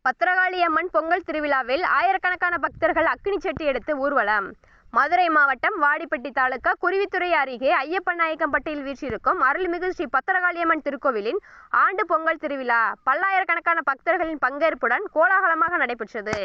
பத்திரகாளி அம்மன் பொங்கல் திருவிழாவில் ஆயிரக்கணக்கான பக்தர்கள் அக்கினி சட்டி எடுத்து ஊர்வலம். மதுரை மாவட்டம் வாடிப்பட்டி தாலுகா குருவித்துறை அருகே ஐயப்பநாயக்கம்பட்டியில் வீற்றிருக்கும் அருள்மிகு ஸ்ரீ பத்திரகாளியம்மன் திருக்கோவிலின் ஆண்டு பொங்கல் திருவிழா பல்லாயிரக்கணக்கான பக்தர்களின் பங்கேற்புடன் கோலாகலமாக நடைபெற்றது.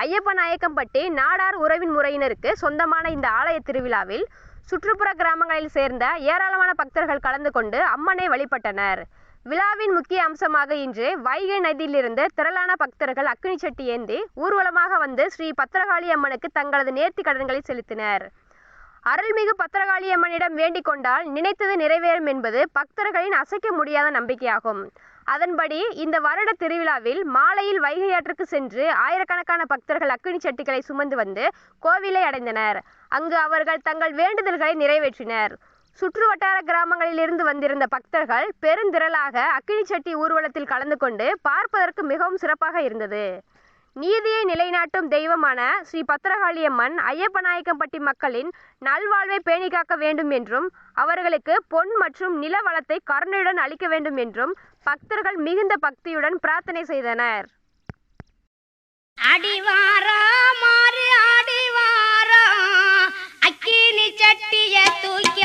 ஐயப்பநாயக்கம்பட்டி நாடார் உறவின் முறையினருக்கு சொந்தமான இந்த ஆலய திருவிழாவில் சுற்றுப்புற கிராமங்களில் சேர்ந்த ஏராளமான பக்தர்கள் கலந்து கொண்டு அம்மனை வழிபட்டனர். விழாவின் முக்கிய அம்சமாக இன்று வைகை நதியிலிருந்து திரளான பக்தர்கள் அக்கினி சட்டி ஏந்தி ஊர்வலமாக வந்து ஸ்ரீ பத்திரகாளி அம்மனுக்கு தங்களது நேர்த்தி கடன்களை செலுத்தினர். அருள்மிகு பத்திரகாளி அம்மனிடம் வேண்டிக் கொண்டால் நினைத்தது நிறைவேறும் என்பது பக்தர்களின் அசைக்க முடியாத நம்பிக்கையாகும். அதன்படி இந்த வருட திருவிழாவில் மாலையில் வைகை ஆற்றுக்கு சென்று ஆயிரக்கணக்கான பக்தர்கள் அக்கினி சட்டிகளை சுமந்து வந்து கோவிலை அடைந்தனர். அங்கு அவர்கள் தங்கள் வேண்டுதல்களை நிறைவேற்றினர். சுற்று வட்டார கிராமங்களில் இருந்து வந்திருந்த பக்தர்கள் பெருந்திரளாக அக்கினி சட்டி ஊர்வலத்தில் கலந்து கொண்டு பார்ப்பதற்கு மிகவும் சிறப்பாக இருந்தது. நீதியை நிலைநாட்டும் தெய்வமான ஸ்ரீ பத்திரகாளியம்மன் ஐயப்பநாயக்கம்பட்டி மக்களின் நல்வாழ்வை பேணி காக்க வேண்டும் என்றும் அவர்களுக்கு பொன் மற்றும் நில வளத்தை கருணையுடன் அளிக்க வேண்டும் என்றும் பக்தர்கள் மிகுந்த பக்தியுடன் பிரார்த்தனை செய்தனர். அடிவாரா மாறு அடிவாரா அக்கினி சட்டிய தூக்கி